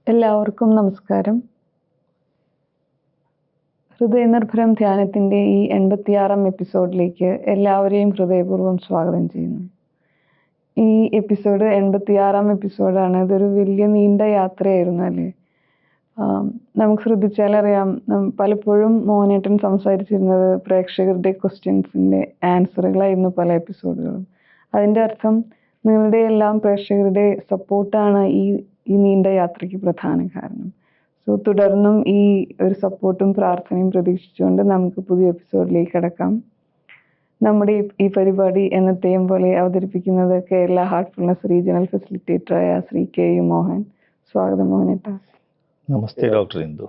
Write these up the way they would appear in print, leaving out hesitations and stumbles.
എല്ലാവർക്കും നമസ്കാരം. ഹൃദയനിർഭരം ധ്യാനത്തിൻ്റെ ഈ 86-ാം എപ്പിസോഡിലേക്ക് എല്ലാവരെയും ഹൃദയപൂർവ്വം സ്വാഗതം ചെയ്യുന്നു. ഈ എപ്പിസോഡ് 86-ാം എപ്പിസോഡാണ്. ഇതൊരു വലിയ നീണ്ട യാത്രയായിരുന്നു അല്ലേ. നമുക്ക് ശ്രദ്ധിച്ചാലറിയാം, പലപ്പോഴും മോഹനേട്ടൻ സംസാരിച്ചിരുന്നത് പ്രേക്ഷകരുടെ ക്വസ്റ്റ്യൻസിൻ്റെ ആൻസറുകളായിരുന്നു പല എപ്പിസോഡുകളും. അതിൻ്റെ അർത്ഥം നിങ്ങളുടെ എല്ലാം പ്രേക്ഷകരുടെ സപ്പോർട്ടാണ് ഈ നീണ്ട യാത്രയ്ക്ക് പ്രധാന കാരണം. സോ തുടർന്നും ഈ ഒരു സപ്പോർട്ടും പ്രാർത്ഥനയും പ്രതീക്ഷിച്ചുകൊണ്ട് നമുക്ക് പുതിയ എപ്പിസോഡിലേക്ക് കടക്കാം. നമ്മുടെ ഈ പരിപാടി എന്നത്തെയും പോലെ അവതരിപ്പിക്കുന്നത് കേരള ഹാർട്ട്ഫുൾനെസ് റീജിയണൽ ഫെസിലിറ്റേറ്ററായ ശ്രീ കെ യു മോഹൻ. സ്വാഗതം മോഹനേട്ട. നമസ്തേ ഡോക്ടർ ഇന്ദു.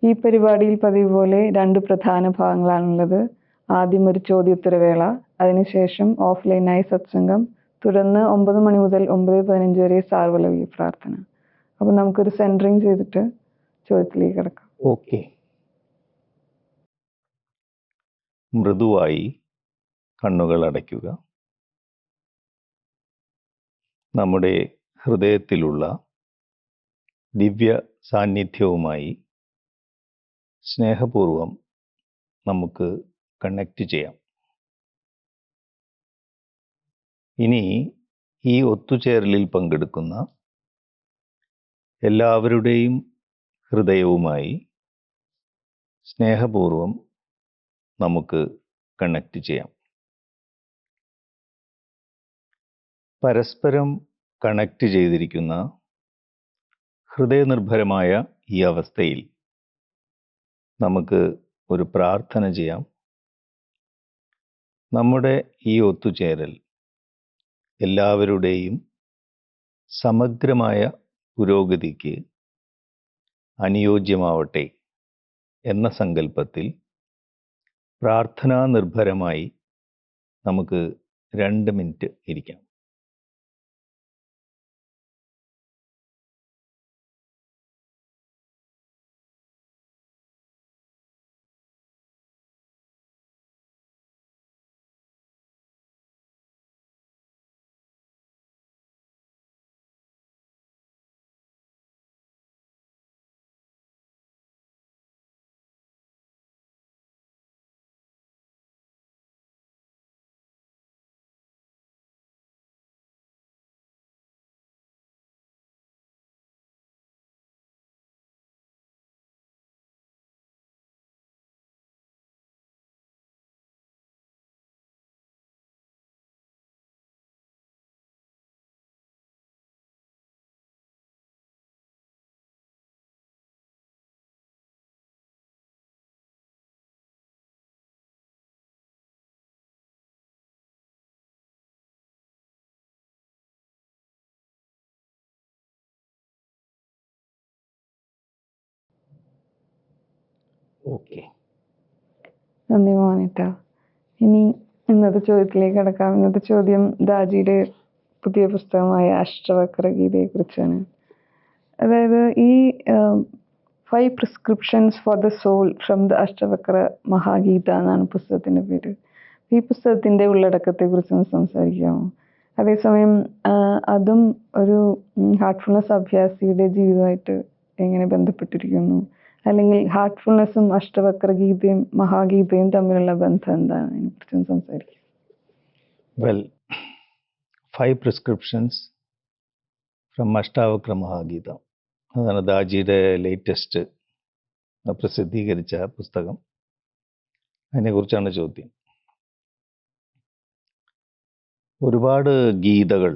ഈ പരിപാടിയിൽ പതിവ് പോലെ 2 പ്രധാന ഭാഗങ്ങളാണുള്ളത്. ആദ്യം ഒരു ചോദ്യോത്തരവേള, അതിനുശേഷം ഓഫ്ലൈനായി സത്സംഗം, തുടർന്ന് 9 മണി മുതൽ 9:15 വരെ സാർവലവ്യ പ്രാർത്ഥന. അപ്പോൾ നമുക്കൊരു സെൻറ്ററിങ് ചെയ്തിട്ട് ചോദ്യത്തിലേക്ക് കിടക്കാം. ഓക്കെ. മൃദുവായി കണ്ണുകൾ അടയ്ക്കുക. നമ്മുടെ ഹൃദയത്തിലുള്ള ദിവ്യ സാന്നിധ്യവുമായി സ്നേഹപൂർവം നമുക്ക് കണക്റ്റ് ചെയ്യാം. ഇനി ഈ ഒത്തുചേരലിൽ പങ്കെടുക്കുന്ന എല്ലാവരുടെയും ഹൃദയവുമായി സ്നേഹപൂർവം നമുക്ക് കണക്റ്റ് ചെയ്യാം. പരസ്പരം കണക്റ്റ് ചെയ്തിരിക്കുന്ന ഹൃദയനിർഭരമായ ഈ അവസ്ഥയിൽ നമുക്ക് ഒരു പ്രാർത്ഥന ചെയ്യാം. നമ്മുടെ ഈ ഒത്തുചേരൽ എല്ലാവരുടെയും സമഗ്രമായ പുരോഗതിക്ക് അനുയോജ്യമാവട്ടെ എന്ന സങ്കല്പത്തിൽ പ്രാർത്ഥനാ നിർഭരമായി നമുക്ക് 2 മിനിറ്റ് ഇരിക്കാം. ഓക്കെ, നന്ദി മോഹനേട്ട. ഇനി ഇന്നത്തെ ചോദ്യത്തിലേക്ക് കടക്കാം. ഇന്നത്തെ ചോദ്യം ദാജിയുടെ പുതിയ പുസ്തകമായ അഷ്ടവക്ര ഗീതയെക്കുറിച്ചാണ്. അതായത് ഈ 5 prescriptions for the soul from the അഷ്ടവക്ര മഹാഗീത എന്നാണ് പുസ്തകത്തിൻ്റെ പേര്. ഈ പുസ്തകത്തിൻ്റെ ഉള്ളടക്കത്തെക്കുറിച്ച് ഒന്ന് സംസാരിക്കാമോ? അതേസമയം അതും ഒരു ഹാർട്ട്ഫുൾനെസ് അഭ്യാസിയുടെ ജീവിതമായിട്ട് എങ്ങനെ ബന്ധപ്പെട്ടിരിക്കുന്നു, അല്ലെങ്കിൽ ഹാർട്ട്ഫുൾനെസ്സും അഷ്ടവക്ര ഗീതയും മഹാഗീതയും തമ്മിലുള്ള ബന്ധം എന്താണ്, അതിനെക്കുറിച്ചൊന്ന് സംസാരിക്കാം. വെൽ, 5 prescriptions ഫ്രം അഷ്ടാവക്ര മഹാഗീത, അതാണ് ദാജിയുടെ ലേറ്റസ്റ്റ് പ്രസിദ്ധീകരിച്ച പുസ്തകം. അതിനെക്കുറിച്ചാണ് ചോദ്യം. ഒരുപാട് ഗീതകൾ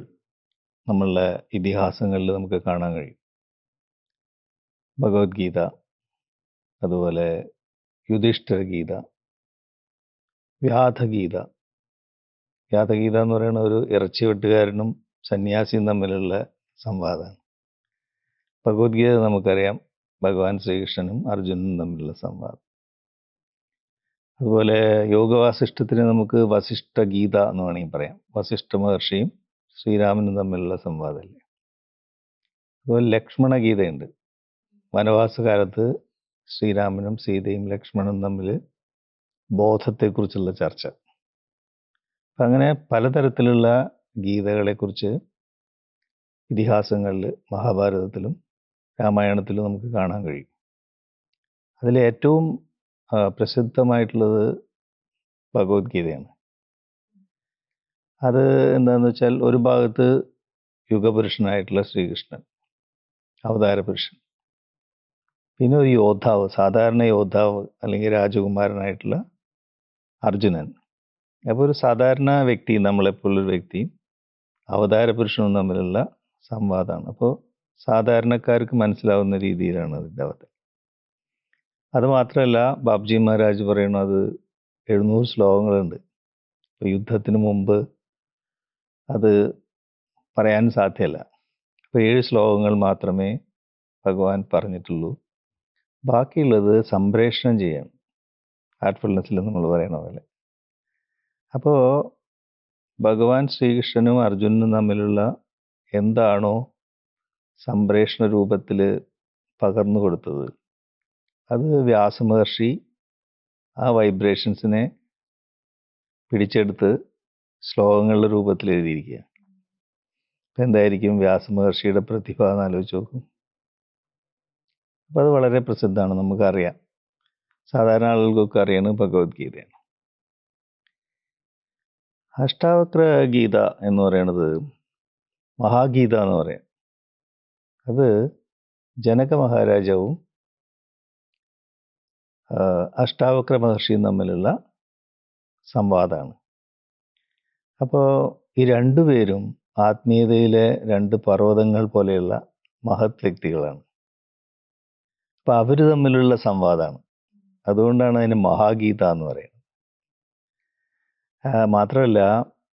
നമ്മളുടെ ഇതിഹാസങ്ങളിൽ നമുക്ക് കാണാൻ കഴിയും. ഭഗവത്ഗീത, അതുപോലെ യുധിഷ്ഠിര ഗീത, വ്യാധഗീത. വ്യാധഗീത എന്ന് പറയുന്ന ഒരു ഇറച്ചി വെട്ടുകാരനും സന്യാസിയും തമ്മിലുള്ള സംവാദമാണ്. ഭഗവത്ഗീത നമുക്കറിയാം, ഭഗവാൻ ശ്രീകൃഷ്ണനും അർജുനനും തമ്മിലുള്ള സംവാദം. അതുപോലെ യോഗവാസിഷ്ഠത്തിന് നമുക്ക് വസിഷ്ഠ ഗീത എന്ന് വേണമെങ്കിൽ പറയാം. വസിഷ്ഠ മഹർഷിയും ശ്രീരാമനും തമ്മിലുള്ള സംവാദമല്ലേ. അതുപോലെ ലക്ഷ്മണ ഗീതയുണ്ട്. വനവാസകാലത്ത് ശ്രീരാമനും സീതയും ലക്ഷ്മണനും തമ്മിൽ ബോധത്തെക്കുറിച്ചുള്ള ചർച്ച. അങ്ങനെ പലതരത്തിലുള്ള ഗീതകളെക്കുറിച്ച് ഇതിഹാസങ്ങളിൽ മഹാഭാരതത്തിലും രാമായണത്തിലും നമുക്ക് കാണാൻ കഴിയും. അതിൽ ഏറ്റവും പ്രസിദ്ധമായിട്ടുള്ളത് ഭഗവത്ഗീതയാണ്. അത് എന്താണെന്ന് വെച്ചാൽ ഒരു ഭാഗത്ത് യുഗപുരുഷനായിട്ടുള്ള ശ്രീകൃഷ്ണൻ, അവതാര പുരുഷൻ, പിന്നെ ഒരു യോദ്ധാവ്, സാധാരണ യോദ്ധാവ് അല്ലെങ്കിൽ രാജകുമാരനായിട്ടുള്ള അർജുനൻ. അപ്പോൾ ഒരു സാധാരണ വ്യക്തി, നമ്മളെപ്പോലൊരു വ്യക്തിയും അവതാര പുരുഷനും തമ്മിലുള്ള സംവാദമാണ്. അപ്പോൾ സാധാരണക്കാർക്ക് മനസ്സിലാവുന്ന രീതിയിലാണ് അതിൻ്റെ അവതരണം. അതുമാത്രമല്ല, ബാബ്ജി മഹാരാജ് പറയുന്നത് 700 ശ്ലോകങ്ങളുണ്ട്. അപ്പോൾ യുദ്ധത്തിന് മുമ്പ് അത് പറയാൻ സാധ്യമല്ല. അപ്പോൾ 7 ശ്ലോകങ്ങൾ മാത്രമേ ഭഗവാൻ പറഞ്ഞിട്ടുള്ളൂ. ബാക്കിയുള്ളത് സംപ്രേഷണം ചെയ്യാം, ഹാർട്ട്ഫുൾനെസ്സിൽ നമ്മൾ പറയണ പോലെ. അപ്പോൾ ഭഗവാൻ ശ്രീകൃഷ്ണനും അർജുനനും തമ്മിലുള്ള എന്താണോ സംപ്രേഷണ രൂപത്തിൽ പകർന്നു കൊടുത്തത്, അത് വ്യാസമഹർഷി ആ വൈബ്രേഷൻസിനെ പിടിച്ചെടുത്ത് ശ്ലോകങ്ങളുടെ രൂപത്തിൽ എഴുതിയിരിക്കുക. അപ്പം എന്തായിരിക്കും വ്യാസമഹർഷിയുടെ പ്രതിഭ എന്ന് ആലോചിച്ച് നോക്കും. അപ്പം അത് വളരെ പ്രസിദ്ധമാണ്, നമുക്കറിയാം. സാധാരണ ആളുകൾക്കൊക്കെ അറിയുന്നത് ഭഗവത്ഗീതയാണ്. അഷ്ടാവക്ര ഗീത എന്ന് പറയുന്നത് മഹാഗീത എന്ന് പറയാം. അത് ജനക മഹാരാജാവും അഷ്ടാവക്ര മഹർഷിയും തമ്മിലുള്ള സംവാദമാണ്. അപ്പോൾ ഈ രണ്ടുപേരും ആത്മീയതയിലെ 2 പർവ്വതങ്ങൾ പോലെയുള്ള മഹത് വ്യക്തികളാണ്. അപ്പോൾ അവർ തമ്മിലുള്ള സംവാദമാണ്. അതുകൊണ്ടാണ് അതിന് മഹാഗീത എന്ന് പറയുന്നത്. മാത്രമല്ല,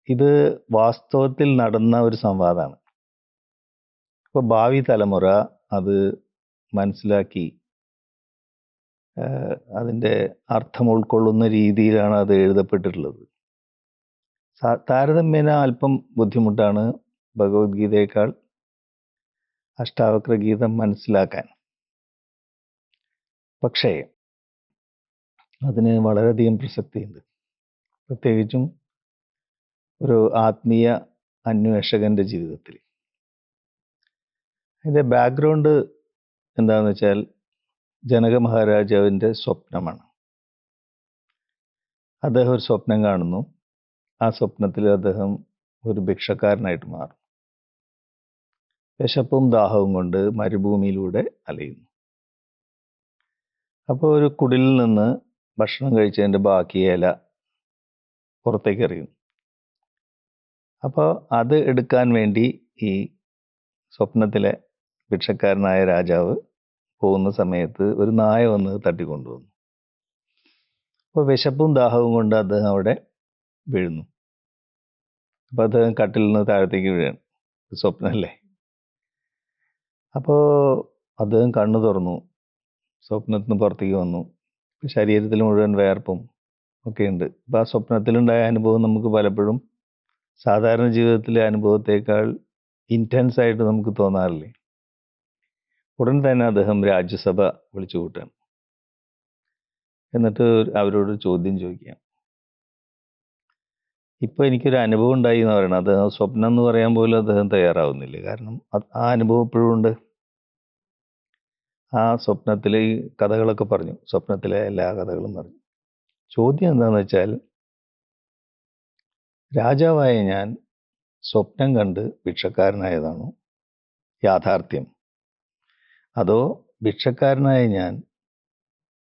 ഇത് വാസ്തവത്തിൽ നടന്ന ഒരു സംവാദമാണ്. അപ്പോൾ ഭാവി തലമുറ അത് മനസ്സിലാക്കി അതിൻ്റെ അർത്ഥം ഉൾക്കൊള്ളുന്ന രീതിയിലാണ് അത് എഴുതപ്പെട്ടിട്ടുള്ളത്. താരതമ്യേന അല്പം ബുദ്ധിമുട്ടാണ് ഭഗവത്ഗീതയേക്കാൾ അഷ്ടാവക്ര ഗീതം മനസ്സിലാക്കാൻ. പക്ഷേ അതിന് വളരെയധികം പ്രസക്തിയുണ്ട്. പ്രത്യേകിച്ചും ഒരു ആത്മീയ അന്വേഷകൻ്റെ ജീവിതത്തിൽ. അതിൻ്റെ ബാക്ക്ഗ്രൗണ്ട് എന്താണെന്ന് വെച്ചാൽ ജനക മഹാരാജാവിൻ്റെ സ്വപ്നമാണ്. അദ്ദേഹം ഒരു സ്വപ്നം കാണുന്നു. ആ സ്വപ്നത്തിൽ അദ്ദേഹം ഒരു ഭിക്ഷക്കാരനായിട്ട് മാറും. വിശപ്പും ദാഹവും കൊണ്ട് മരുഭൂമിയിലൂടെ അലയുന്നു. അപ്പോൾ ഒരു കുടിലിൽ നിന്ന് ഭക്ഷണം കഴിച്ചതിൻ്റെ ബാക്കി ഇല പുറത്തേക്ക് എറിയുന്നു. അപ്പോൾ അത് എടുക്കാൻ വേണ്ടി ഈ സ്വപ്നത്തിലെ ഭിക്ഷക്കാരനായ രാജാവ് പോകുന്ന സമയത്ത് ഒരു നായ വന്ന് തട്ടിക്കൊണ്ടുവന്നു. അപ്പോൾ വിശപ്പും ദാഹവും കൊണ്ട് അദ്ദേഹം അവിടെ വീഴുന്നു. അപ്പോൾ അദ്ദേഹം കട്ടിലിൽ നിന്ന് താഴത്തേക്ക് വീഴാണ്. സ്വപ്നമല്ലേ. അപ്പോൾ അദ്ദേഹം കണ്ണു തുറന്നു, സ്വപ്നത്തിൽ നിന്ന് പുറത്തേക്ക് വന്നു. ശരീരത്തിൽ മുഴുവൻ വേർപ്പും ഒക്കെ ഉണ്ട്. അപ്പോൾ ആ സ്വപ്നത്തിലുണ്ടായ അനുഭവം നമുക്ക് പലപ്പോഴും സാധാരണ ജീവിതത്തിലെ അനുഭവത്തേക്കാൾ ഇൻറ്റൻസ് ആയിട്ട് നമുക്ക് തോന്നാറില്ലേ. ഉടൻ തന്നെ അദ്ദേഹം രാജ്യസഭ വിളിച്ചു കൂട്ടുകയാണ്. എന്നിട്ട് അവരോട് ചോദ്യം ചോദിക്കാം. ഇപ്പോൾ എനിക്കൊരു അനുഭവം ഉണ്ടായി എന്ന് പറയണം. അദ്ദേഹം സ്വപ്നം എന്ന് പറയാൻ പോലും അദ്ദേഹം തയ്യാറാവുന്നില്ല. കാരണം ആ അനുഭവം ഇപ്പോഴും ഉണ്ട്. ആ സ്വപ്നത്തിലെ ഈ കഥകളൊക്കെ പറഞ്ഞു, സ്വപ്നത്തിലെ എല്ലാ കഥകളും പറഞ്ഞു. ചോദ്യം എന്താണെന്ന് വെച്ചാൽ, രാജാവായ ഞാൻ സ്വപ്നം കണ്ട് ഭിക്ഷക്കാരനായതാണോ യാഥാർത്ഥ്യം, അതോ ഭിക്ഷക്കാരനായ ഞാൻ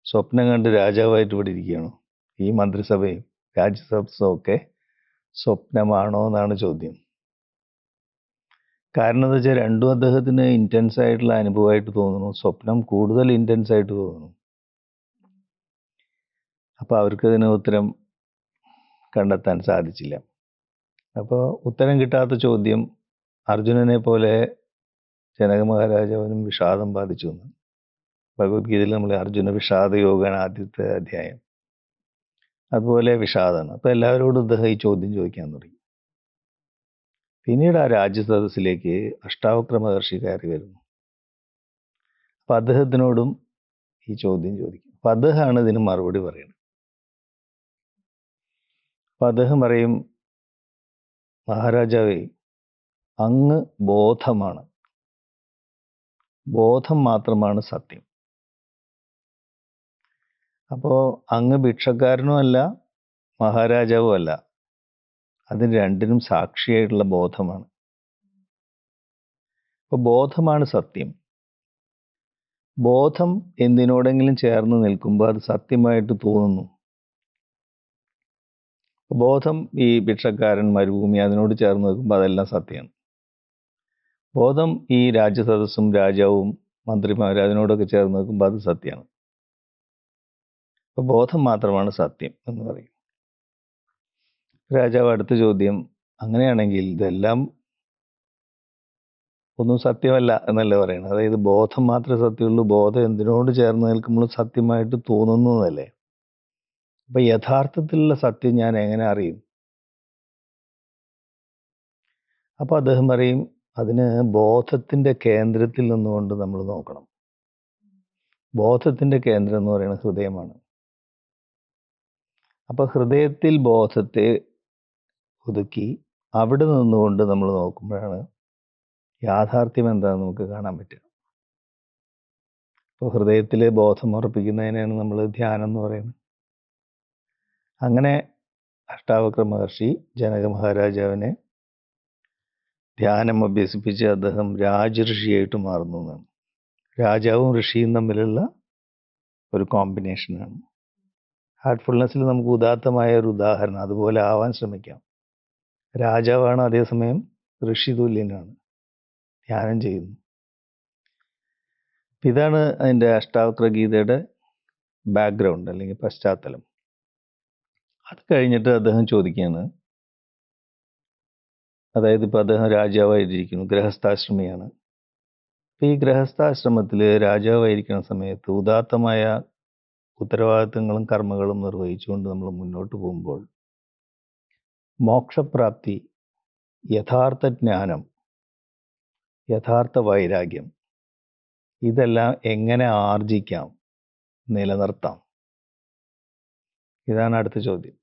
സ്വപ്നം കണ്ട് രാജാവായിട്ട് ഇവിടെ ഇരിക്കുകയാണോ? ഈ മന്ത്രിസഭയും രാജ്യസഭയും ഒക്കെ സ്വപ്നമാണോ എന്നാണ് ചോദ്യം. കാരണം എന്താ വെച്ചാൽ രണ്ടും അദ്ദേഹത്തിന് ഇൻറ്റൻസ് ആയിട്ടുള്ള അനുഭവമായിട്ട് തോന്നുന്നു. സ്വപ്നം കൂടുതൽ ഇൻറ്റൻസ് ആയിട്ട് തോന്നുന്നു. അപ്പോൾ അവർക്ക് ഇതിന് ഉത്തരം കണ്ടെത്താൻ സാധിച്ചില്ല. അപ്പോൾ ഉത്തരം കിട്ടാത്ത ചോദ്യം അർജുനനെ പോലെ ജനക മഹാരാജാവിനും വിഷാദം ബാധിച്ചു എന്ന്. ഭഗവത്ഗീതയിൽ നമ്മൾ അർജുന വിഷാദ യോഗമാണ് ആദ്യത്തെ അധ്യായം. അതുപോലെ വിഷാദമാണ്. അപ്പോൾ എല്ലാവരോടും ഇദ്ദേഹം ഈ ചോദ്യം ചോദിക്കാൻ തുടങ്ങി. പിന്നീട് ആ രാജ്യസദസ്സിലേക്ക് അഷ്ടാവക്ര മഹർഷി കയറി വരുന്നു. അപ്പം അദ്ദേഹത്തിനോടും ഈ ചോദ്യം ചോദിക്കും. അപ്പം അദ്ദേഹമാണ് ഇതിന് മറുപടി പറയുന്നത്. അപ്പം അദ്ദേഹം പറയും, മഹാരാജാവേ, അങ്ങ് ബോധമാണ്, ബോധം മാത്രമാണ് സത്യം. അപ്പോൾ അങ്ങ് ഭിക്ഷക്കാരനും അല്ല മഹാരാജാവും അല്ല, അതിന് രണ്ടിനും സാക്ഷിയായിട്ടുള്ള ബോധമാണ്. അപ്പോൾ ബോധമാണ് സത്യം. ബോധം എന്തിനോടെങ്കിലും ചേർന്ന് നിൽക്കുമ്പോൾ അത് സത്യമായിട്ട് തോന്നുന്നു. ബോധം ഈ ഭിക്ഷക്കാരൻ, മരുഭൂമി അതിനോട് ചേർന്ന് നിൽക്കുമ്പോൾ അതെല്ലാം സത്യമാണ്. ബോധം ഈ രാജസദസ്സും രാജാവും മന്ത്രിമാരും അതിനോടൊക്കെ ചേർന്ന് നിൽക്കുമ്പോൾ അത് സത്യമാണ്. അപ്പോൾ ബോധം മാത്രമാണ് സത്യം എന്ന് പറയും. രാജാവ് അടുത്ത ചോദ്യം, അങ്ങനെയാണെങ്കിൽ ഇതെല്ലാം ഒന്നും സത്യമല്ല എന്നല്ലേ പറയുന്നത്. അതായത് ബോധം മാത്രമേ സത്യമുള്ളൂ, ബോധം എന്തിനോട് ചേർന്ന് നിൽക്കുമ്പോൾ സത്യമായിട്ട് തോന്നുന്നു എന്നല്ലേ. അപ്പൊ യഥാർത്ഥത്തിലുള്ള സത്യം ഞാൻ എങ്ങനെ അറിയും? അപ്പൊ അദ്ദേഹം പറയും, അതിന് ബോധത്തിന്റെ കേന്ദ്രത്തിൽ നിന്നുകൊണ്ട് നമ്മൾ നോക്കണം. ബോധത്തിന്റെ കേന്ദ്രം എന്ന് പറയുന്നത് ഹൃദയമാണ്. അപ്പൊ ഹൃദയത്തിൽ ബോധത്തെ ഒതുക്കി അവിടെ നിന്നുകൊണ്ട് നമ്മൾ നോക്കുമ്പോഴാണ് യാഥാർത്ഥ്യം എന്താണെന്ന് നമുക്ക് കാണാൻ പറ്റുക. അപ്പോൾ ഹൃദയത്തിലെ ബോധം ഉറപ്പിക്കുന്നതിനാണ് നമ്മൾ ധ്യാനം എന്ന് പറയുന്നത്. അങ്ങനെ അഷ്ടാവക്ര മഹർഷി ജനക മഹാരാജാവിനെ ധ്യാനം അഭ്യസിപ്പിച്ച് അദ്ദേഹം രാജഋഷിയായിട്ട് മാറുന്നു എന്നാണ്. രാജാവും ഋഷിയും തമ്മിലുള്ള ഒരു കോമ്പിനേഷനാണ്. ഹാർട്ട്ഫുൾനെസ്സിൽ നമുക്ക് ഉദാത്തമായ ഒരു ഉദാഹരണം അതുപോലെ ആവാൻ ശ്രമിക്കാം. രാജാവാണ്, അതേസമയം ഋഷി തുല്യനാണ്, ധ്യാനം ചെയ്യുന്നു. ഇതാണ് അതിൻ്റെ അഷ്ടാവക്ര ഗീതയുടെ ബാക്ക്ഗ്രൗണ്ട് അല്ലെങ്കിൽ പശ്ചാത്തലം. അത് കഴിഞ്ഞിട്ട് അദ്ദേഹം ചോദിക്കുകയാണ്, അതായത് ഇപ്പോൾ അദ്ദേഹം രാജാവായിരിക്കുന്നു, ഗൃഹസ്ഥാശ്രമിയാണ്. അപ്പം ഈ ഗൃഹസ്ഥാശ്രമത്തിൽ രാജാവായിരിക്കുന്ന സമയത്ത് ഉദാത്തമായ ഉത്തരവാദിത്തങ്ങളും കർമ്മങ്ങളും നിർവഹിച്ചുകൊണ്ട് നമ്മൾ മുന്നോട്ട് പോകുമ്പോൾ മോക്ഷപ്രാപ്തി, യഥാർത്ഥ ജ്ഞാനം, യഥാർത്ഥ വൈരാഗ്യം ഇതെല്ലാം എങ്ങനെ ആർജിക്കാം, നിലനിർത്താം? ഇതാണ് അടുത്ത ചോദ്യം.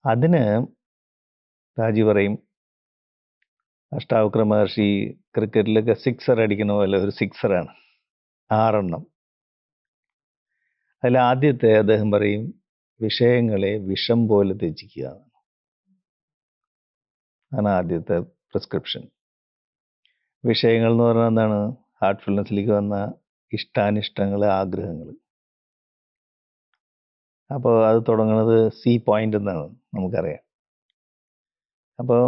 അതിന് രാജി പറയും, അഷ്ടാവക്ര മഹർഷി ക്രിക്കറ്റിലൊക്കെ സിക്സർ അടിക്കുന്ന പോലെ ഒരു സിക്സറാണ്, 6 എണ്ണം. അതിൽ ആദ്യത്തെ അദ്ദേഹം പറയും, വിഷയങ്ങളെ വിഷം പോലെ ത്യജിക്കുക ആണ് ആദ്യത്തെ പ്രിസ്ക്രിപ്ഷൻ. വിഷയങ്ങൾ എന്ന് പറഞ്ഞാൽ എന്താണ്? ഹാർട്ട്ഫുൾനെസ്സിലേക്ക് വന്ന ഇഷ്ടാനിഷ്ടങ്ങൾ, ആഗ്രഹങ്ങൾ. അപ്പോൾ അത് തുടങ്ങുന്നത് സി പോയിന്റ് എന്നാണ് നമുക്കറിയാം. അപ്പോൾ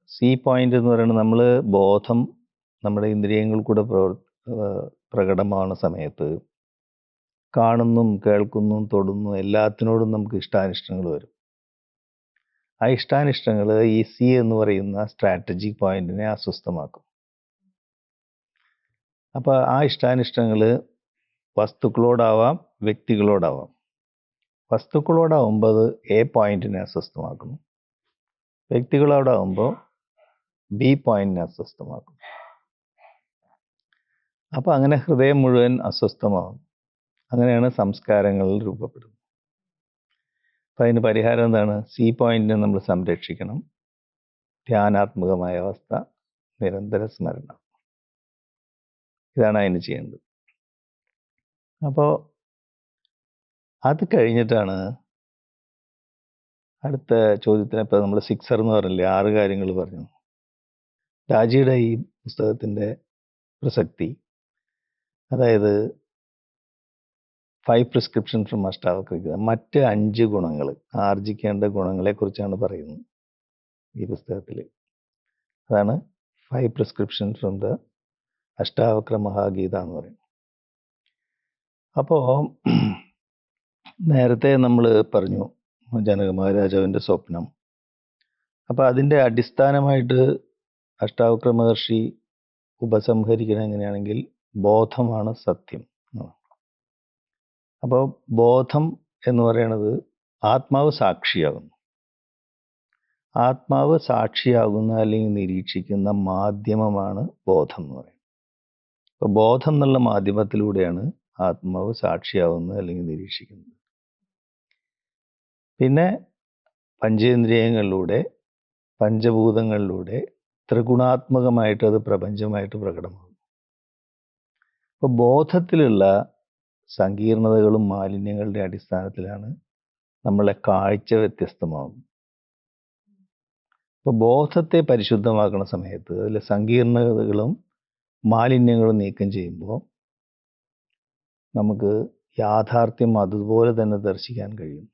സി പോയിന്റ് എന്ന് പറയുന്നത് നമ്മൾ ബോധം നമ്മുടെ ഇന്ദ്രിയങ്ങൾ കൂടെ പ്രകടമാവുന്ന സമയത്ത് കാണുന്നും കേൾക്കുന്നും തൊടുന്നും എല്ലാത്തിനോടും നമുക്ക് ഇഷ്ടാനിഷ്ടങ്ങൾ വരും. ആ ഇഷ്ടാനിഷ്ടങ്ങൾ ഈ സി എന്ന് പറയുന്ന സ്ട്രാറ്റജിക് പോയിന്റിനെ അസ്വസ്ഥമാക്കും. അപ്പോൾ ആ ഇഷ്ടാനിഷ്ടങ്ങൾ വസ്തുക്കളോടാവാം, വ്യക്തികളോടാവാം. വസ്തുക്കളോടാവുമ്പോൾ അത് എ പോയിന്റിനെ അസ്വസ്ഥമാക്കുന്നു, വ്യക്തികളോടാവുമ്പോൾ ബി പോയിന്റിനെ അസ്വസ്ഥമാക്കും. അപ്പോൾ അങ്ങനെ ഹൃദയം മുഴുവൻ അസ്വസ്ഥമാകും. അങ്ങനെയാണ് സംസ്കാരങ്ങൾ രൂപപ്പെടുന്നത്. അപ്പം അതിന് പരിഹാരം എന്താണ്? സി പോയിന്റിനെ നമ്മൾ സംരക്ഷിക്കണം. ധ്യാനാത്മകമായ അവസ്ഥ, നിരന്തര സ്മരണം, ഇതാണ് അതിന് ചെയ്യേണ്ടത്. അപ്പോൾ അത് കഴിഞ്ഞിട്ടാണ് അടുത്ത ചോദ്യത്തിന്. ഇപ്പോൾ നമ്മൾ സിക്സർ എന്ന് പറഞ്ഞില്ലേ, 6 കാര്യങ്ങൾ പറഞ്ഞു. രാജിയുടെ ഈ പുസ്തകത്തിൻ്റെ പ്രസക്തി, അതായത് 5 പ്രിസ്ക്രിപ്ഷൻ ഫ്രം അഷ്ടാവക്ര ഗീത, മറ്റ് 5 ഗുണങ്ങൾ, ആർജിക്കേണ്ട ഗുണങ്ങളെക്കുറിച്ചാണ് പറയുന്നത് ഈ പുസ്തകത്തിൽ. അതാണ് 5 പ്രിസ്ക്രിപ്ഷൻ ഫ്രം ദ അഷ്ടാവക്ര മഹാഗീത എന്ന് പറയുന്നത്. അപ്പോൾ നേരത്തെ നമ്മൾ പറഞ്ഞു ജനക മഹാരാജാവിൻ്റെ സ്വപ്നം. അപ്പോൾ അതിൻ്റെ അടിസ്ഥാനമായിട്ട് അഷ്ടാവക്ര മഹർഷി ഉപസംഹരിക്കുന്നത് എങ്ങനെയാണെങ്കിൽ ബോധമാണ് സത്യം. അപ്പോൾ ബോധം എന്ന് പറയുന്നത് ആത്മാവ് സാക്ഷിയാകുന്നു. ആത്മാവ് സാക്ഷിയാകുന്ന അല്ലെങ്കിൽ നിരീക്ഷിക്കുന്ന മാധ്യമമാണ് ബോധം എന്ന് പറയുന്നത്. അപ്പോൾ ബോധം എന്നുള്ള മാധ്യമത്തിലൂടെയാണ് ആത്മാവ് സാക്ഷിയാവുന്നത് അല്ലെങ്കിൽ നിരീക്ഷിക്കുന്നത്. പിന്നെ പഞ്ചേന്ദ്രിയങ്ങളിലൂടെ പഞ്ചഭൂതങ്ങളിലൂടെ ത്രിഗുണാത്മകമായിട്ട് അത് പ്രപഞ്ചമായിട്ട് പ്രകടമാകും. അപ്പോൾ ബോധത്തിലുള്ള സങ്കീർണതകളും മാലിന്യങ്ങളുടെ അടിസ്ഥാനത്തിലാണ് നമ്മളെ കാഴ്ച വ്യത്യസ്തമാകുന്നത്. അപ്പോൾ ബോധത്തെ പരിശുദ്ധമാക്കുന്ന സമയത്ത് അതിലെ സങ്കീർണതകളും മാലിന്യങ്ങളും നീക്കം ചെയ്യുമ്പോൾ നമുക്ക് യാഥാർത്ഥ്യം അതുപോലെ തന്നെ ദർശിക്കാൻ കഴിയും.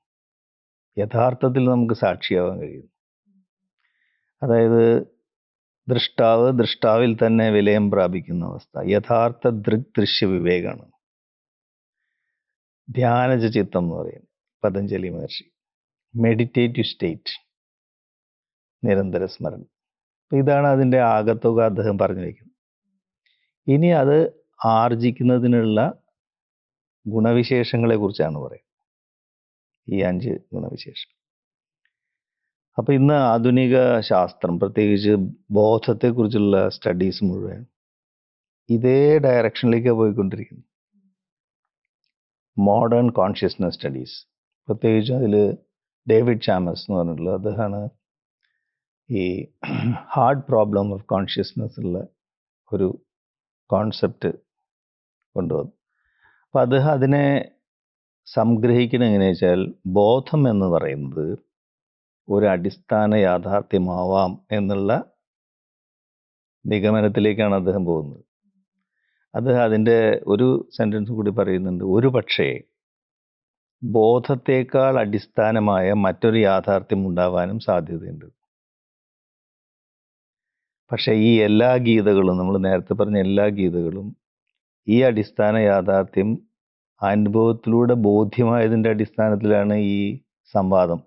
യഥാർത്ഥത്തിൽ നമുക്ക് സാക്ഷിയാവാൻ കഴിയും. അതായത് ദൃഷ്ടാവ് ദൃഷ്ടാവിൽ തന്നെ വിലയം പ്രാപിക്കുന്ന അവസ്ഥ യഥാർത്ഥ ദൃശ്യ വിവേകമാണ്. ധ്യാനജ ചിത്തം എന്ന് പറയുന്നത് പതഞ്ജലി മഹർഷി. മെഡിറ്റേറ്റീവ് സ്റ്റേറ്റ്, നിരന്തര സ്മരണം. ഇതാണ് അതിൻ്റെ ആകത്തുക അദ്ദേഹം പറഞ്ഞു വയ്ക്കുന്നത്. ഇനി അത് ആർജിക്കുന്നതിനുള്ള ഗുണവിശേഷങ്ങളെ കുറിച്ചാണ് പറയുന്നത്, ഈ 5 ഗുണവിശേഷം. അപ്പോൾ ഇന്ന് ആധുനിക ശാസ്ത്രം, പ്രത്യേകിച്ച് ബോധത്തെക്കുറിച്ചുള്ള സ്റ്റഡീസ് മുഴുവൻ ഇതേ ഡയറക്ഷനിലേക്ക് പോയിക്കൊണ്ടിരിക്കുന്നു. മോഡേൺ കോൺഷ്യസ്നസ് സ്റ്റഡീസ്, പ്രത്യേകിച്ച് അതിൽ ഡേവിഡ് ചാമസ് എന്ന് പറഞ്ഞിട്ടുള്ള അദ്ദേഹമാണ് ഈ ഹാർഡ് പ്രോബ്ലം ഓഫ് കോൺഷ്യസ്നസ് ഉള്ള ഒരു കോൺസെപ്റ്റ് കൊണ്ടുവന്നു. അപ്പോൾ അദ്ദേഹം അതിനെ സംഗ്രഹിക്കുന്നത് എങ്ങനെയാ വെച്ചാൽ, ബോധം എന്ന് പറയുന്നത് ഒരു അടിസ്ഥാന യാഥാർത്ഥ്യമാവാം എന്നുള്ള നിഗമനത്തിലേക്കാണ് അദ്ദേഹം പോകുന്നത്. അദ്ദേഹം അതിൻ്റെ ഒരു സെൻറ്റൻസ് കൂടി പറയുന്നുണ്ട്, ഒരു പക്ഷേ ബോധത്തേക്കാൾ അടിസ്ഥാനമായ മറ്റൊരു യാഥാർത്ഥ്യം ഉണ്ടാവാനും സാധ്യതയുണ്ട്. പക്ഷേ ഈ എല്ലാ ഗീതകളും, നമ്മൾ നേരത്തെ പറഞ്ഞ എല്ലാ ഗീതകളും ഈ അടിസ്ഥാന യാഥാർത്ഥ്യം അനുഭവത്തിലൂടെ ബോധ്യമായതിൻ്റെ അടിസ്ഥാനത്തിലാണ് ഈ സംവാദം.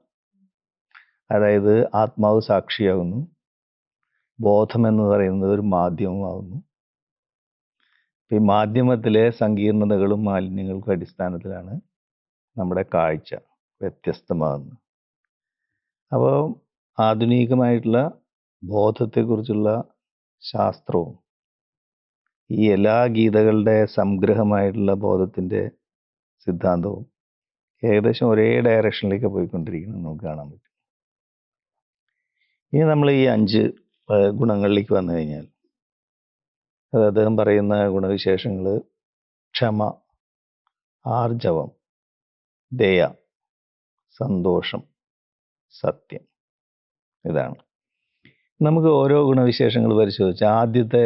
അതായത് ആത്മാവ് സാക്ഷിയാകുന്നു, ബോധം എന്ന് പറയുന്നത് ഒരു മാധ്യമമാകുന്നു. ഈ മാധ്യമത്തിലെ സങ്കീർണതകളും മാലിന്യങ്ങൾക്കും അടിസ്ഥാനത്തിലാണ് നമ്മുടെ കാഴ്ച വ്യത്യസ്തമാകുന്നത്. അപ്പോൾ ആധുനികമായിട്ടുള്ള ബോധത്തെക്കുറിച്ചുള്ള ശാസ്ത്രവും ഈ എല്ലാ ഗീതകളുടെ സംഗ്രഹമായിട്ടുള്ള ബോധത്തിൻ്റെ സിദ്ധാന്തവും ഏകദേശം ഒരേ ഡയറക്ഷനിലേക്ക് പോയിക്കൊണ്ടിരിക്കുന്നത് നമുക്ക് കാണാൻ പറ്റും. ഇനി നമ്മൾ ഈ 5 ഗുണങ്ങളിലേക്ക് വന്നു കഴിഞ്ഞാൽ, അത് അദ്ദേഹം പറയുന്ന ഗുണവിശേഷങ്ങൾ ക്ഷമ, ആർജവം, ദയ, സന്തോഷം, സത്യം. ഇതാണ്. നമുക്ക് ഓരോ ഗുണവിശേഷങ്ങൾ പരിശോധിച്ചാൽ ആദ്യത്തെ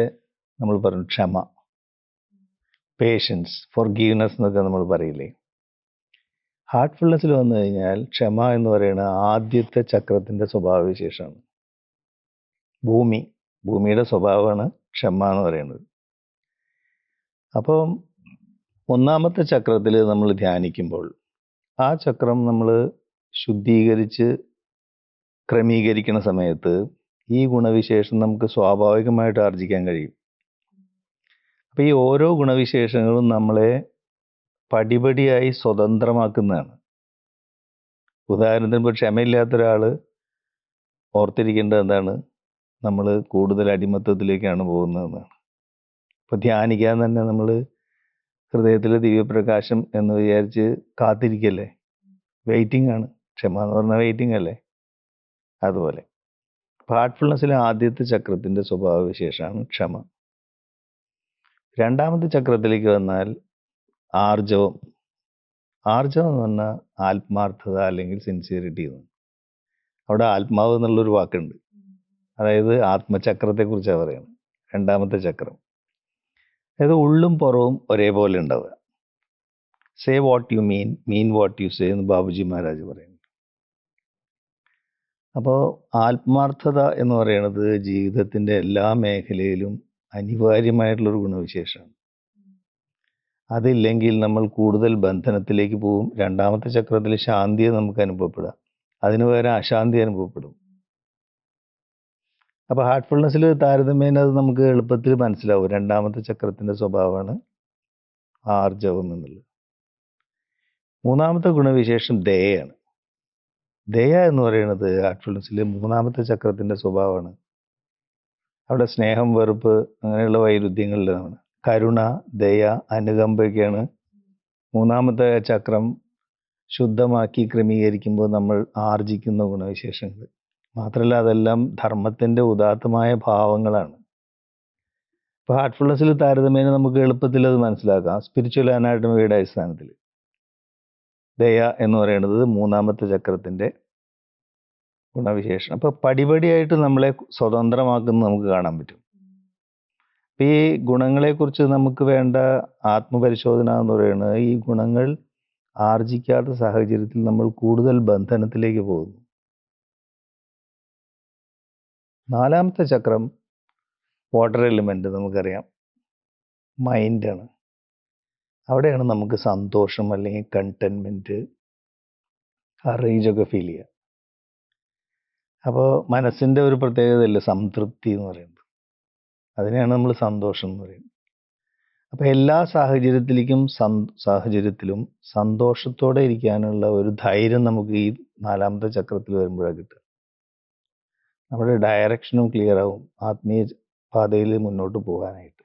നമ്മൾ പറഞ്ഞു ക്ഷമ, പേഷ്യൻസ്, ഫോർഗീവ്നെസ് എന്നൊക്കെ നമ്മൾ പറയില്ലേ. ഹാർട്ട്ഫുൾനെസ്സിൽ വന്നു കഴിഞ്ഞാൽ ക്ഷമ എന്ന് പറയുന്ന ആദ്യത്തെ ചക്രത്തിൻ്റെ സ്വഭാവവിശേഷമാണ്. ഭൂമിയുടെ സ്വഭാവമാണ് ക്ഷമ എന്ന് പറയുന്നത്. അപ്പം 1ാമത്തെ ചക്രത്തിൽ നമ്മൾ ധ്യാനിക്കുമ്പോൾ ആ ചക്രം നമ്മൾ ശുദ്ധീകരിച്ച് ക്രമീകരിക്കുന്ന സമയത്ത് ഈ ഗുണവിശേഷം നമുക്ക് സ്വാഭാവികമായിട്ട് ആർജിക്കാൻ കഴിയും. അപ്പം ഈ ഓരോ ഗുണവിശേഷങ്ങളും നമ്മളെ പടിപടിയായി സ്വതന്ത്രമാക്കുന്നതാണ്. ഉദാഹരണത്തിന് ഇപ്പോൾ ക്ഷമയില്ലാത്ത ഒരാൾ ഓർത്തിരിക്കേണ്ടത് എന്താണ്, നമ്മൾ കൂടുതൽ അടിമത്തത്തിലേക്കാണ് പോകുന്നതെന്നാണ്. ഇപ്പോൾ ധ്യാനിക്കാൻ തന്നെ നമ്മൾ ഹൃദയത്തിൽ ദിവ്യപ്രകാശം എന്ന് വിചാരിച്ച് കാത്തിരിക്കല്ലേ, വെയിറ്റിംഗ് ആണ്. ക്ഷമ എന്ന് പറഞ്ഞാൽ വെയിറ്റിംഗ് അല്ലേ. അതുപോലെ ഹാർട്ട്ഫുൾനെസ്സിലെ ആദ്യത്തെ ചക്രത്തിൻ്റെ സ്വഭാവവിശേഷമാണ് ക്ഷമ. 2ാമത്തെ ചക്രത്തിലേക്ക് വന്നാൽ ആർജവം. ആർജവം എന്ന് പറഞ്ഞാൽ ആത്മാർത്ഥത അല്ലെങ്കിൽ സിൻസിയറിറ്റി എന്ന്. അവിടെ ആത്മാവ് എന്നുള്ളൊരു വാക്കുണ്ട്. അതായത് ആത്മചക്രത്തെക്കുറിച്ചാണ് പറയുന്നത്. 2ാമത്തെ ചക്രം അതായത് ഉള്ളും പുറവും ഒരേപോലെ ഉണ്ടാവുക. Say what you mean what you say എന്ന് ബാബുജി മഹാരാജ് പറയുന്നു. അപ്പോൾ ആത്മാർത്ഥത എന്ന് പറയുന്നത് ജീവിതത്തിൻ്റെ എല്ലാ മേഖലയിലും അനിവാര്യമായിട്ടുള്ളൊരു ഗുണവിശേഷമാണ്. അതില്ലെങ്കിൽ നമ്മൾ കൂടുതൽ ബന്ധനത്തിലേക്ക് പോകും. 2ാമത്തെ ചക്രത്തിൽ ശാന്തിയെ നമുക്ക് അനുഭവപ്പെടാം, അതിന് പകരം അശാന്തി അനുഭവപ്പെടും. അപ്പോൾ ഹാർട്ട്ഫുൾനെസ്സിൽ താരതമ്യേന അത് നമുക്ക് എളുപ്പത്തിൽ മനസ്സിലാവും. 2ാമത്തെ ചക്രത്തിൻ്റെ സ്വഭാവമാണ് ആർജവം എന്നുള്ളത്. 3ാമത്തെ ഗുണവിശേഷം ദയയാണ്. ദയ എന്ന് പറയുന്നത് ഹാർട്ട്ഫുൾനെസ്സിൽ 3ാമത്തെ ചക്രത്തിൻ്റെ സ്വഭാവമാണ്. അവിടെ സ്നേഹം, വെറുപ്പ് അങ്ങനെയുള്ള വൈരുദ്ധ്യങ്ങളിലാണ്. കരുണ, ദയ, അനുകമ്പയൊക്കെയാണ് 3ാമത്തെ ചക്രം ശുദ്ധമാക്കി ക്രമീകരിക്കുമ്പോൾ നമ്മൾ ആർജിക്കുന്ന ഗുണവിശേഷങ്ങൾ. മാത്രമല്ല അതെല്ലാം ധർമ്മത്തിൻ്റെ ഉദാത്തമായ ഭാവങ്ങളാണ്. ഇപ്പോൾ ഹാർട്ട്ഫുൾനെസ്സിൽ താരതമ്യേന നമുക്ക് എളുപ്പത്തിൽ അത് മനസ്സിലാക്കാം. സ്പിരിച്വൽ അനാട്ടമിയുടെ അടിസ്ഥാനത്തിൽ ദയ എന്ന് പറയുന്നത് മൂന്നാമത്തെ ചക്രത്തിൻ്റെ ഗുണവിശേഷം. അപ്പോൾ പടിപടിയായിട്ട് നമ്മളെ സ്വതന്ത്രമാക്കുന്നത് നമുക്ക് കാണാൻ പറ്റും. ഈ ഗുണങ്ങളെക്കുറിച്ച് നമുക്ക് വേണ്ട ആത്മപരിശോധന എന്ന് പറയുന്നത് ഈ ഗുണങ്ങൾ ആർജിക്കാത്ത സാഹചര്യത്തിൽ നമ്മൾ കൂടുതൽ ബന്ധനത്തിലേക്ക് പോകുന്നു. നാലാമത്തെ ചക്രം വാട്ടർ എലിമെൻ്റ് നമുക്കറിയാം, മൈൻഡാണ്. അവിടെയാണ് നമുക്ക് സന്തോഷം അല്ലെങ്കിൽ കണ്ടൻമെൻറ്റ്, കറേജൊക്കെ ഫീൽ ചെയ്യുക. അപ്പോൾ മനസ്സിൻ്റെ ഒരു പ്രത്യേകതയല്ലേ സംതൃപ്തി എന്ന് പറയുന്നത്. അതിനെയാണ് നമ്മൾ സന്തോഷം എന്ന് പറയുന്നത്. അപ്പോൾ എല്ലാ സാഹചര്യത്തിലും സന്തോഷത്തോടെ ഇരിക്കാനുള്ള ഒരു ധൈര്യം നമുക്ക് ഈ നാലാമത്തെ ചക്രത്തിൽ വരുമ്പോഴാണ് കിട്ടുക. നമ്മുടെ ഡയറക്ഷനും ക്ലിയർ ആവും ആത്മീയ പാതയിൽ മുന്നോട്ട് പോകാനായിട്ട്.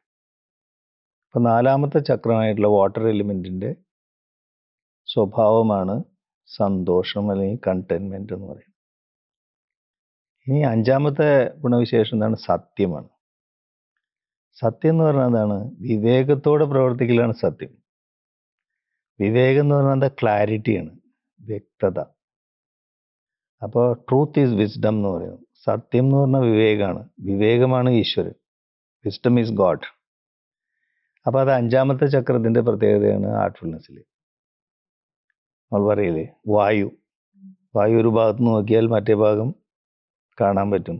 അപ്പോൾ നാലാമത്തെ ചക്രമായിട്ടുള്ള വാട്ടർ എലിമെൻറ്റിൻ്റെ സ്വഭാവമാണ് സന്തോഷം അല്ലെങ്കിൽ കണ്ടൻമെൻറ്റ് എന്ന് പറയുന്നത്. ഇനി അഞ്ചാമത്തെ ഗുണവിശേഷം എന്താണ്? സത്യമാണ്. സത്യം എന്ന് പറഞ്ഞാൽ എന്താണ്? വിവേകത്തോടെ പ്രവർത്തിക്കലാണ് സത്യം. വിവേകം എന്ന് പറഞ്ഞാൽ എന്താ? ക്ലാരിറ്റിയാണ്, വ്യക്തത. അപ്പോൾ ട്രൂത്ത് ഈസ് വിസ്ഡം എന്ന് പറയുന്നത്. സത്യം എന്ന് പറഞ്ഞാൽ വിവേകമാണ്. വിവേകമാണ് ഈശ്വരൻ. Wisdom is God. അപ്പോൾ അത് അഞ്ചാമത്തെ ചക്രത്തിൻ്റെ പ്രത്യേകതയാണ് ഹാർട്ട്ഫുൾനെസ്സിൽ. നമ്മൾ പറയില്ലേ വായു ഒരു ഭാഗത്ത് നോക്കിയാൽ മറ്റേ ഭാഗം കാണാൻ പറ്റും.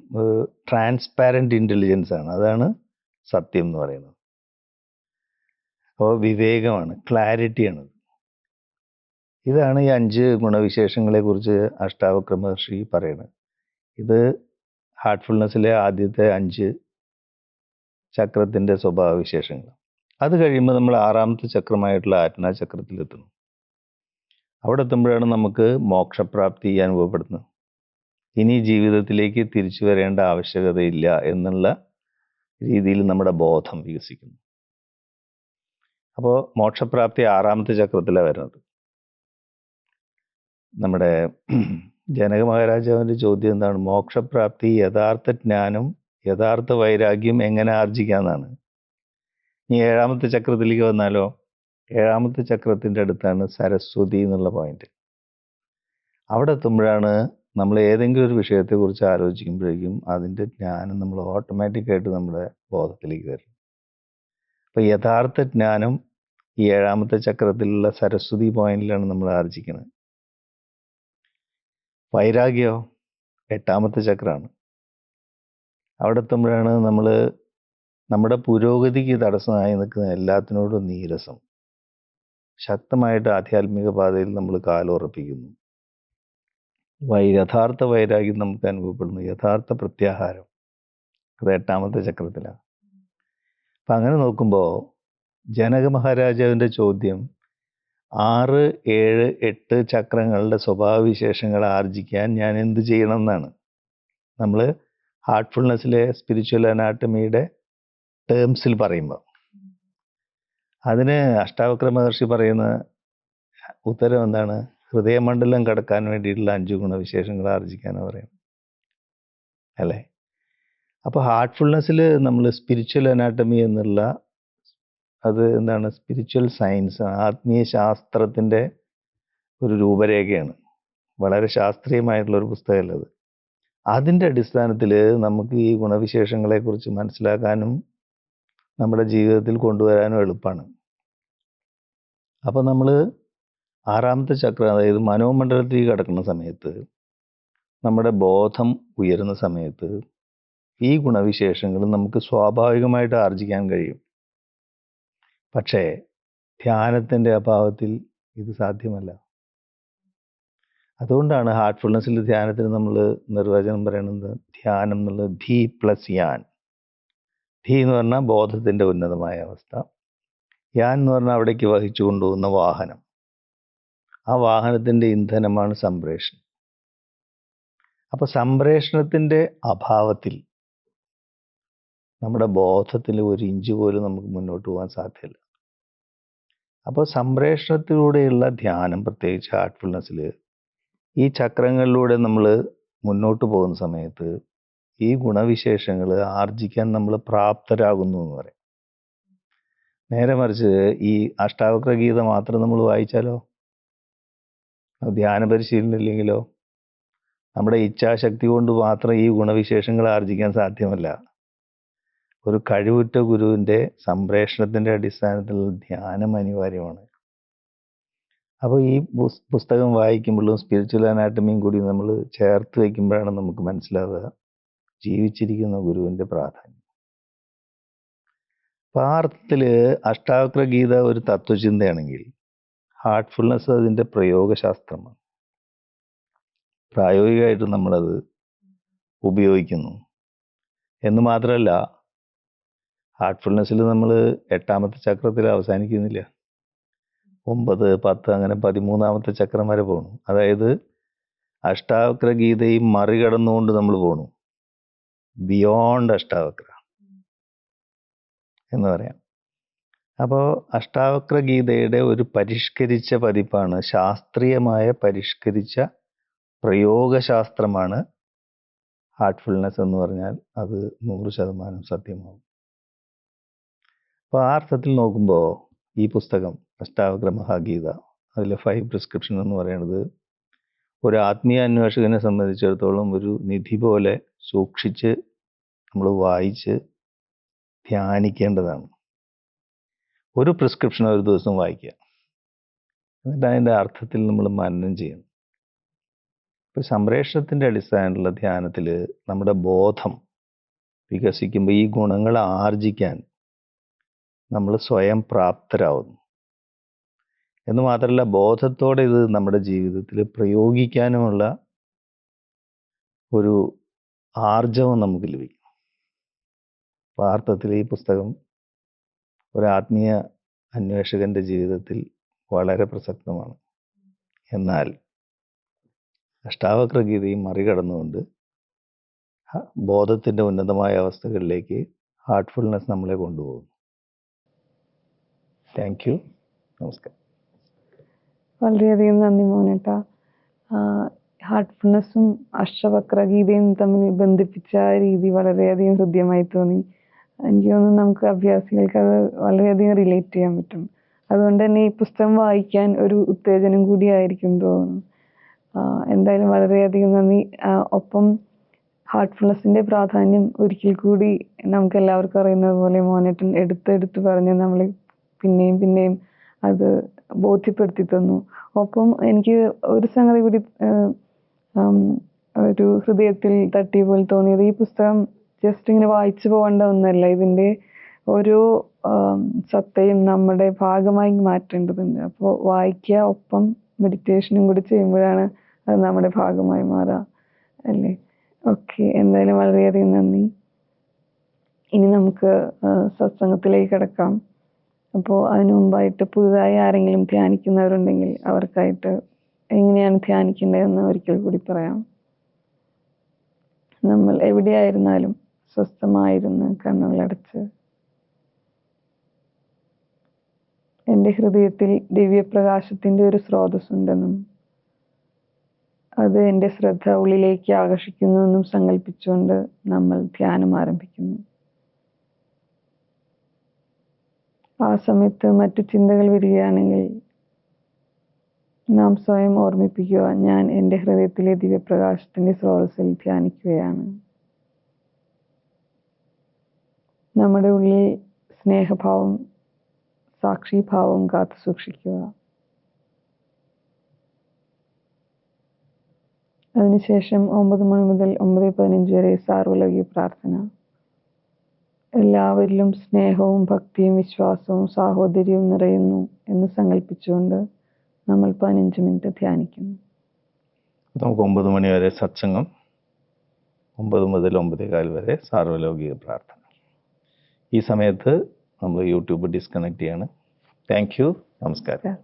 ട്രാൻസ്പാരൻറ്റ് ഇൻ്റലിജൻസ് ആണ്. അതാണ് സത്യം എന്ന് പറയുന്നത്. അപ്പോൾ വിവേകമാണ്, ക്ലാരിറ്റിയാണ്. ഇതാണ് ഈ 5 ഗുണവിശേഷങ്ങളെക്കുറിച്ച് അഷ്ടാവക്ര മഹർഷി പറയുന്നത്. ഇത് ഹാർട്ട്ഫുൾനെസ്സിലെ ആദ്യത്തെ 5 ചക്രത്തിൻ്റെ സ്വഭാവവിശേഷങ്ങൾ. അത് കഴിയുമ്പോൾ നമ്മൾ ആറാമത്തെ ചക്രമായിട്ടുള്ള ആജ്ഞാചക്രത്തിലെത്തുന്നു. അവിടെ എത്തുമ്പോഴാണ് നമുക്ക് മോക്ഷപ്രാപ്തി അനുഭവപ്പെടുന്നത്. ഇനി ജീവിതത്തിലേക്ക് തിരിച്ചു വരേണ്ട ആവശ്യകതയില്ല എന്നുള്ള രീതിയിൽ നമ്മുടെ ബോധം വികസിക്കുന്നു. അപ്പോൾ മോക്ഷപ്രാപ്തി ആറാമത്തെ ചക്രത്തിലാണ് വരുന്നത്. നമ്മുടെ ജനക മഹാരാജാവിൻ്റെ ചോദ്യം എന്താണ്? മോക്ഷപ്രാപ്തി, യഥാർത്ഥ ജ്ഞാനം, യഥാർത്ഥ വൈരാഗ്യം എങ്ങനെ ആർജിക്കാമെന്നാണ്. ഇനി ഏഴാമത്തെ ചക്രത്തിലേക്ക് വന്നാലോ? ഏഴാമത്തെ ചക്രത്തിൻ്റെ അടുത്താണ് സരസ്വതി എന്നുള്ള പോയിന്റ്. അവിടെ എത്തുമ്പോഴാണ് നമ്മൾ ഏതെങ്കിലും ഒരു വിഷയത്തെക്കുറിച്ച് ആലോചിക്കുമ്പോഴേക്കും അതിൻ്റെ ജ്ഞാനം നമ്മൾ ഓട്ടോമാറ്റിക്കായിട്ട് നമ്മുടെ ബോധത്തിലേക്ക് വരും. അപ്പോൾ യഥാർത്ഥ ജ്ഞാനം ഈ ഏഴാമത്തെ ചക്രത്തിലുള്ള സരസ്വതി പോയിന്റിലാണ് നമ്മൾ ആർജിക്കുന്നത്. വൈരാഗ്യമോ എട്ടാമത്തെ ചക്രമാണ്. അവിടെ എത്തുമ്പോഴാണ് നമ്മൾ നമ്മുടെ പുരോഗതിക്ക് തടസ്സമായി നിൽക്കുന്ന എല്ലാത്തിനോടും നീരസം, ശക്തമായിട്ട് ആധ്യാത്മിക പാതയിൽ നമ്മൾ കാലുറപ്പിക്കുന്നു. യഥാർത്ഥ വൈരാഗ്യം നമുക്ക് അനുഭവപ്പെടുന്നു, യഥാർത്ഥ പ്രത്യാഹാരം. അത് എട്ടാമത്തെ ചക്രത്തിലാണ്. അപ്പം അങ്ങനെ നോക്കുമ്പോൾ ജനക മഹാരാജാവിൻ്റെ ചോദ്യം 6, 7, 8 ചക്രങ്ങളുടെ സ്വഭാവവിശേഷങ്ങൾ ആർജിക്കാൻ ഞാൻ എന്ത് ചെയ്യണം എന്നാണ്. നമ്മൾ ഹാർട്ട്ഫുൾനെസ്സിലെ സ്പിരിച്വൽ അനാട്ടമിയുടെ ടേംസിൽ പറയുമ്പോൾ അതിന് അഷ്ടാവക്ര മഹർഷി പറയുന്ന ഉത്തരം എന്താണ്? ഹൃദയമണ്ഡലം കടക്കാൻ വേണ്ടിയിട്ടുള്ള 5 ഗുണവിശേഷങ്ങൾ ആർജിക്കാനാണ് പറയുന്നത്, അല്ലേ? അപ്പോൾ ഹാർട്ട്ഫുൾനെസ്സിൽ നമ്മൾ സ്പിരിച്വൽ അനാട്ടമി എന്നുള്ള അത് എന്താണ്? സ്പിരിച്വൽ സയൻസ്, ആത്മീയ ശാസ്ത്രത്തിൻ്റെ ഒരു രൂപരേഖയാണ്. വളരെ ശാസ്ത്രീയമായിട്ടുള്ളൊരു പുസ്തകമല്ല അത്. അതിൻ്റെ അടിസ്ഥാനത്തിൽ നമുക്ക് ഈ ഗുണവിശേഷങ്ങളെക്കുറിച്ച് മനസ്സിലാക്കാനും നമ്മുടെ ജീവിതത്തിൽ കൊണ്ടുവരാനും എളുപ്പമാണ്. അപ്പോൾ നമ്മൾ ആറാമത്തെ ചക്രം, അതായത് മനോമണ്ഡലത്തിൽ കിടക്കുന്ന സമയത്ത്, നമ്മുടെ ബോധം ഉയരുന്ന സമയത്ത് ഈ ഗുണവിശേഷങ്ങൾ നമുക്ക് സ്വാഭാവികമായിട്ട് ആർജിക്കാൻ കഴിയും. പക്ഷേ ധ്യാനത്തിൻ്റെ അഭാവത്തിൽ ഇത് സാധ്യമല്ല. അതുകൊണ്ടാണ് ഹാർട്ട്ഫുൾനെസ്സിൽ ധ്യാനത്തിന് നമ്മൾ നിർവചനം പറയുന്നത് ധ്യാനം എന്നുള്ളത് ധീ പ്ലസ് യാൻ. ധീ എന്ന് പറഞ്ഞാൽ ബോധത്തിൻ്റെ ഉന്നതമായ അവസ്ഥ, യാൻ എന്ന് പറഞ്ഞാൽ അവിടേക്ക് വഹിച്ചു കൊണ്ടുപോകുന്ന വാഹനം. ആ വാഹനത്തിൻ്റെ ഇന്ധനമാണ് സംപ്രേഷണം. അപ്പോൾ സംപ്രേഷണത്തിൻ്റെ അഭാവത്തിൽ നമ്മുടെ ബോധത്തിൽ 1 ഇഞ്ച് പോലും നമുക്ക് മുന്നോട്ട് പോകാൻ സാധ്യമല്ല. അപ്പോൾ സംപ്രേഷണത്തിലൂടെയുള്ള ധ്യാനം, പ്രത്യേകിച്ച് ഹാർട്ട്ഫുൾനെസ്സിൽ ഈ ചക്രങ്ങളിലൂടെ നമ്മൾ മുന്നോട്ട് പോകുന്ന സമയത്ത് ഈ ഗുണവിശേഷങ്ങൾ ആർജിക്കാൻ നമ്മൾ പ്രാപ്തരാകുന്നു എന്ന് പറയും. നേരെ മറിച്ച് ഈ അഷ്ടാവക്ര ഗീത മാത്രം നമ്മൾ വായിച്ചാലോ, ധ്യാന പരിശീലനം ഇല്ലെങ്കിലോ, നമ്മുടെ ഇച്ഛാശക്തി കൊണ്ട് മാത്രം ഈ ഗുണവിശേഷങ്ങൾ ആർജിക്കാൻ സാധ്യമല്ല. ഒരു കഴിവുറ്റ ഗുരുവിൻ്റെ സംപ്രേഷണത്തിൻ്റെ അടിസ്ഥാനത്തിലുള്ള ധ്യാനം അനിവാര്യമാണ്. അപ്പോൾ ഈ പുസ്തകം വായിക്കുമ്പോഴും സ്പിരിച്വൽ അനാട്ടമിയും കൂടി നമ്മൾ ചേർത്ത് വയ്ക്കുമ്പോഴാണ് നമുക്ക് മനസ്സിലാവുക ജീവിച്ചിരിക്കുന്ന ഗുരുവിൻ്റെ പ്രാധാന്യം. അപ്പോൾ ആ അർത്ഥത്തിൽ അഷ്ടാവക്ര ഗീത ഒരു തത്വചിന്തയാണെങ്കിൽ ഹാർട്ട്ഫുൾനെസ് അതിൻ്റെ പ്രയോഗശാസ്ത്രമാണ്. പ്രായോഗികമായിട്ട് നമ്മളത് ഉപയോഗിക്കുന്നു എന്ന് മാത്രമല്ല, ഹാർട്ട്ഫുൾനെസ്സിൽ നമ്മൾ 8ാമത്തെ ചക്രത്തിൽ അവസാനിക്കുന്നില്ല. 9, 10 അങ്ങനെ 13ാമത്തെ ചക്രം വരെ പോകണം. അതായത് അഷ്ടാവക്ര ഗീതയും മറികടന്നുകൊണ്ട് നമ്മൾ പോകണം. ബിയോണ്ട് അഷ്ടാവക്ര എന്ന് പറയാം. അപ്പോൾ അഷ്ടാവക്ര ഗീതയുടെ ഒരു പരിഷ്കരിച്ച പതിപ്പാണ്, ശാസ്ത്രീയമായ പരിഷ്കരിച്ച പ്രയോഗശാസ്ത്രമാണ് ഹാർട്ട്ഫുൾനെസ് എന്ന് പറഞ്ഞാൽ അത് 100% സത്യമാവും. അപ്പോൾ ആ അർത്ഥത്തിൽ നോക്കുമ്പോൾ ഈ പുസ്തകം അഷ്ടാവക്ര മഹാഗീത, അതിലെ 5 പ്രിസ്ക്രിപ്ഷൻ എന്ന് പറയുന്നത് ഒരു ആത്മീയ അന്വേഷകനെ സംബന്ധിച്ചിടത്തോളം ഒരു നിധി പോലെ സൂക്ഷിച്ച് നമ്മൾ വായിച്ച് ധ്യാനിക്കേണ്ടതാണ്. ഒരു പ്രിസ്ക്രിപ്ഷൻ ഒരു ദിവസം വായിക്കുക, എന്നിട്ട് അതിൻ്റെ അർത്ഥത്തിൽ നമ്മൾ മനനം ചെയ്യണം. ഇപ്പോൾ സംപ്രേഷണത്തിൻ്റെ അടിസ്ഥാനത്തിലുള്ള ധ്യാനത്തിൽ നമ്മുടെ ബോധം വികസിക്കുമ്പോൾ ഈ ഗുണങ്ങൾ ആർജിക്കാൻ നമ്മൾ സ്വയം പ്രാപ്തരാകുന്നു എന്ന് മാത്രമല്ല, ബോധത്തോടെ ഇത് നമ്മുടെ ജീവിതത്തിൽ പ്രയോഗിക്കാനുമുള്ള ഒരു ആർജവം നമുക്ക് ലഭിക്കും. അപ്പോൾ ആ അർത്ഥത്തിൽ ഈ പുസ്തകം ഒരു ആത്മീയ അന്വേഷകൻ്റെ ജീവിതത്തിൽ വളരെ പ്രസക്തമാണ്. എന്നാൽ അഷ്ടാവക്ര ഗീതയും മറികടന്നുകൊണ്ട് ബോധത്തിൻ്റെ ഉന്നതമായ അവസ്ഥകളിലേക്ക് ഹാർട്ട്ഫുൾനെസ് നമ്മളെ കൊണ്ടുപോകും. Thank you. നമസ്കാരം. വളരെയധികം നന്ദി മോനേട്ടാ. ഹാർട്ട്ഫുൾനെസ്സും അഷ്ടവക്ര ഗീതയും തമ്മിൽ ബന്ധിപ്പിച്ച രീതി വളരെയധികം ഹൃദ്യമായി തോന്നി. എനിക്ക് തോന്നുന്നു നമുക്ക് അഭ്യാസികൾക്ക് അത് വളരെയധികം റിലേറ്റ് ചെയ്യാൻ പറ്റും. അതുകൊണ്ട് തന്നെ ഈ പുസ്തകം വായിക്കാൻ ഒരു ഉത്തേജനം കൂടിയായിരിക്കും തോന്നുന്നു. എന്തായാലും വളരെയധികം നന്ദി. ഒപ്പം ഹാർട്ട്ഫുൾനെസ്സിൻ്റെ പ്രാധാന്യം ഒരിക്കൽ കൂടി നമുക്ക് എല്ലാവർക്കും അറിയുന്നത് പോലെ മോനേട്ടൻ എടുത്ത് പറഞ്ഞ് നമ്മളെ പിന്നെയും പിന്നെയും അത് ബോധ്യപ്പെടുത്തി തന്നു. ഒപ്പം എനിക്ക് ഒരു സംഗതി കൂടി ഒരു ഹൃദയത്തിൽ തട്ടിയ പോലെ തോന്നിയത്, ഈ പുസ്തകം ജസ്റ്റ് ഇങ്ങനെ വായിച്ചു പോകേണ്ട ഒന്നല്ല, ഇതിൻ്റെ ഓരോ സത്തയും നമ്മുടെ ഭാഗമായി മാറ്റേണ്ടതുണ്ട്. അപ്പോൾ വായിക്കുക, ഒപ്പം മെഡിറ്റേഷനും കൂടി ചെയ്യുമ്പോഴാണ് അത് നമ്മുടെ ഭാഗമായി മാറുക അല്ലേ. ഓക്കെ, എന്തായാലും വളരെയധികം നന്ദി. ഇനി നമുക്ക് സത്സംഗത്തിലേക്ക് കിടക്കാം. അപ്പോൾ അതിനു മുമ്പായിട്ട് പുതുതായി ആരെങ്കിലും ധ്യാനിക്കുന്നവരുണ്ടെങ്കിൽ അവർക്കായിട്ട് എങ്ങനെയാണ് ധ്യാനിക്കേണ്ടതെന്ന് ഒരിക്കൽ കൂടി പറയാം. നമ്മൾ എവിടെയായിരുന്നാലും സ്വസ്ഥമായിരുന്ന് കണ്ണുകളടച്ച്, എൻ്റെ ഹൃദയത്തിൽ ദിവ്യപ്രകാശത്തിൻ്റെ ഒരു സ്രോതസ്സുണ്ടെന്നും അത് എൻ്റെ ശ്രദ്ധ ഉള്ളിലേക്ക് ആകർഷിക്കുന്നുവെന്നും സങ്കല്പിച്ചുകൊണ്ട് നമ്മൾ ധ്യാനം ആരംഭിക്കുന്നു. ആ സമയത്ത് മറ്റു ചിന്തകൾ വരികയാണെങ്കിൽ നാം സ്വയം ഓർമ്മിപ്പിക്കുക, ഞാൻ എൻ്റെ ഹൃദയത്തിലെ ദിവ്യപ്രകാശത്തിൻ്റെ സ്രോതസ്സിൽ ധ്യാനിക്കുകയാണ്. നമ്മുടെ ഉള്ളിൽ സ്നേഹഭാവം, സാക്ഷിഭാവം കാത്തു സൂക്ഷിക്കുക. അതിനുശേഷം 9 മണി മുതൽ 9:15 വരെ സാർവലൗകിക പ്രാർത്ഥന. എല്ലാവരിലും സ്നേഹവും ഭക്തിയും വിശ്വാസവും സാഹോദര്യവും നിറയുന്നു എന്ന് സങ്കല്പിച്ചുകൊണ്ട് നമ്മൾ 15 മിനിറ്റ് ധ്യാനിക്കുന്നു. നമുക്ക് 9 മണി വരെ സത്സംഗം, 9 മുതൽ 9:15 വരെ സാർവലൗകിക പ്രാർത്ഥന. ഈ സമയത്ത് നമ്മൾ യൂട്യൂബ് ഡിസ്കണക്ട് ചെയ്യാണ്. Thank you. നമസ്കാരം.